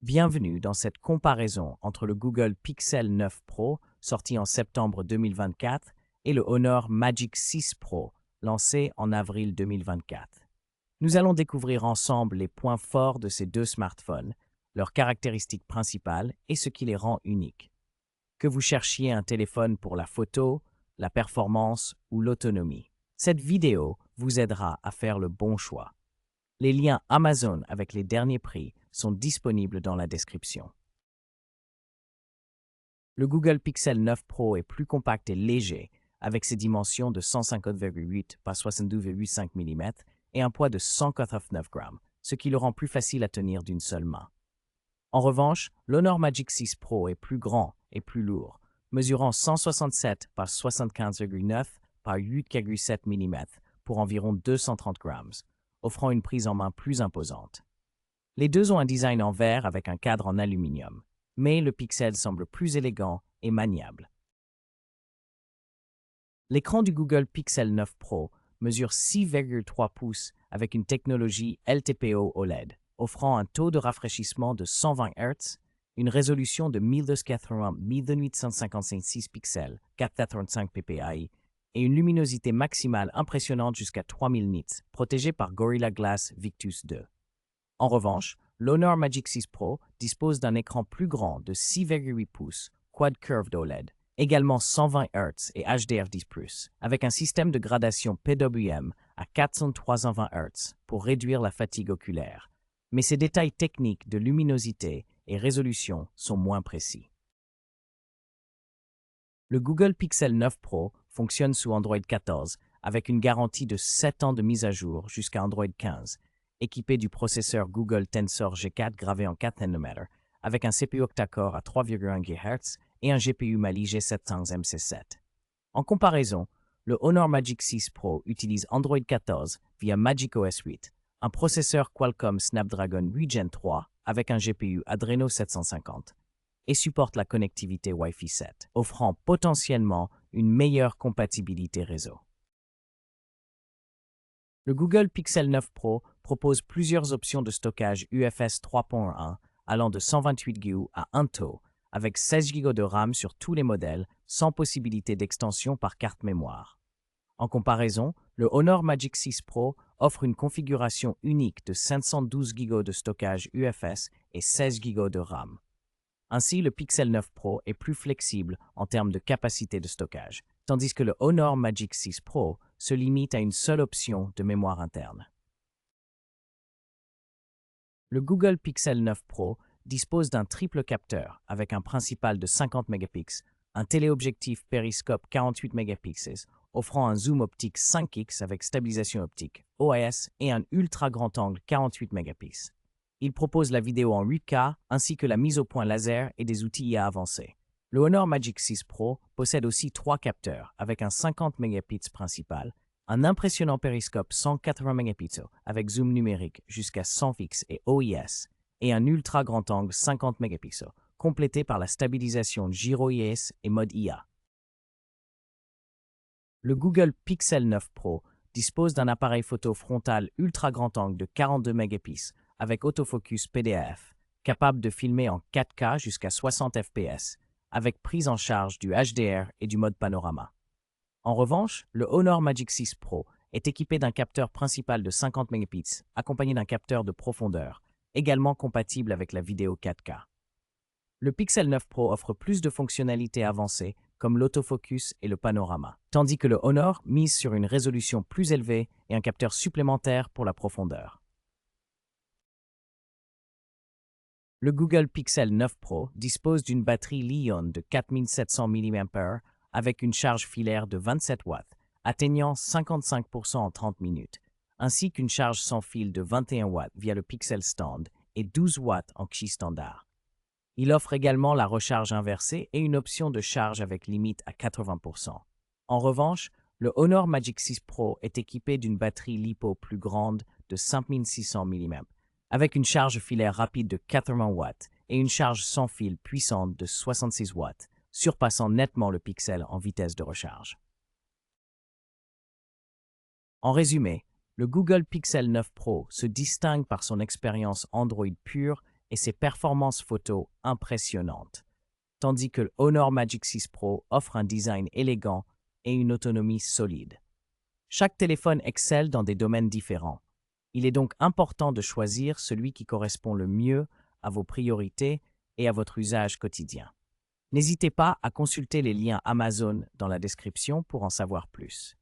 Bienvenue dans cette comparaison entre le Google Pixel 9 Pro, sorti en septembre 2024, et le Honor Magic 6 Pro, lancé en avril 2024. Nous allons découvrir ensemble les points forts de ces deux smartphones, leurs caractéristiques principales et ce qui les rend uniques. Que vous cherchiez un téléphone pour la photo, la performance ou l'autonomie, cette vidéo vous aidera à faire le bon choix. Les liens Amazon avec les derniers prix sont disponibles dans la description. Le Google Pixel 9 Pro est plus compact et léger, avec ses dimensions de 150,8 par 62,5 mm et un poids de 189 grammes, ce qui le rend plus facile à tenir d'une seule main. En revanche, l'Honor Magic 6 Pro est plus grand et plus lourd, mesurant 167 par 75,9 par 8,7 mm pour environ 230 grammes, offrant une prise en main plus imposante. Les deux ont un design en verre avec un cadre en aluminium, mais le Pixel semble plus élégant et maniable. L'écran du Google Pixel 9 Pro mesure 6,3 pouces avec une technologie LTPO OLED, offrant un taux de rafraîchissement de 120 Hz, une résolution de 1280-1856 pixels, 485 ppi, et une luminosité maximale impressionnante jusqu'à 3000 nits, protégée par Gorilla Glass Victus 2. En revanche, l'Honor Magic 6 Pro dispose d'un écran plus grand de 6,8 pouces, Quad Curved OLED, également 120 Hz et HDR10+, avec un système de gradation PWM à 400-320 Hz pour réduire la fatigue oculaire. Mais ces détails techniques de luminosité et résolution sont moins précis. Le Google Pixel 9 Pro fonctionne sous Android 14 avec une garantie de 7 ans de mise à jour jusqu'à Android 15, équipé du processeur Google Tensor G4 gravé en 4 nm, avec un CPU octa-core à 3,1 GHz et un GPU Mali G700 MC7. En comparaison, le Honor Magic 6 Pro utilise Android 14 via macOS 8, un processeur Qualcomm Snapdragon 8 Gen 3 avec un GPU Adreno 750, et supporte la connectivité Wi-Fi 7, offrant potentiellement une meilleure compatibilité réseau. Le Google Pixel 9 Pro propose plusieurs options de stockage UFS 3.1 allant de 128 Go à 1 TB, avec 16 Go de RAM sur tous les modèles, sans possibilité d'extension par carte mémoire. En comparaison, le Honor Magic 6 Pro offre une configuration unique de 512 Go de stockage UFS et 16 Go de RAM. Ainsi, le Pixel 9 Pro est plus flexible en termes de capacité de stockage, tandis que le Honor Magic 6 Pro se limite à une seule option de mémoire interne. Le Google Pixel 9 Pro dispose d'un triple capteur avec un principal de 50 mégapixels, un téléobjectif périscope 48 mégapixels, offrant un zoom optique 5x avec stabilisation optique, OIS, et un ultra grand angle 48 mégapixels. Il propose la vidéo en 8K ainsi que la mise au point laser et des outils IA avancés. Le Honor Magic 6 Pro possède aussi 3 capteurs avec un 50 mégapixels principal, un impressionnant périscope 180 mégapixels avec zoom numérique jusqu'à 100 fixes et OIS, et un ultra grand angle 50 mégapixels, complété par la stabilisation gyro-IS et mode IA. Le Google Pixel 9 Pro dispose d'un appareil photo frontal ultra grand angle de 42 mégapixels avec autofocus PDAF, capable de filmer en 4K jusqu'à 60 fps, avec prise en charge du HDR et du mode panorama. En revanche, le Honor Magic 6 Pro est équipé d'un capteur principal de 50 mégapixels, accompagné d'un capteur de profondeur, également compatible avec la vidéo 4K. Le Pixel 9 Pro offre plus de fonctionnalités avancées, comme l'autofocus et le panorama, tandis que le Honor mise sur une résolution plus élevée et un capteur supplémentaire pour la profondeur. Le Google Pixel 9 Pro dispose d'une batterie Li-ion de 4700 mAh avec une charge filaire de 27 watts, atteignant 55% en 30 minutes, ainsi qu'une charge sans fil de 21 watts via le Pixel Stand et 12 watts en Qi standard. Il offre également la recharge inversée et une option de charge avec limite à 80%. En revanche, le Honor Magic 6 Pro est équipé d'une batterie LiPo plus grande de 5600 mAh, avec une charge filaire rapide de 80 watts et une charge sans fil puissante de 66 watts, surpassant nettement le Pixel en vitesse de recharge. En résumé, le Google Pixel 9 Pro se distingue par son expérience Android pure et ses performances photo impressionnantes, tandis que le Honor Magic 6 Pro offre un design élégant et une autonomie solide. Chaque téléphone excelle dans des domaines différents. Il est donc important de choisir celui qui correspond le mieux à vos priorités et à votre usage quotidien. N'hésitez pas à consulter les liens Amazon dans la description pour en savoir plus.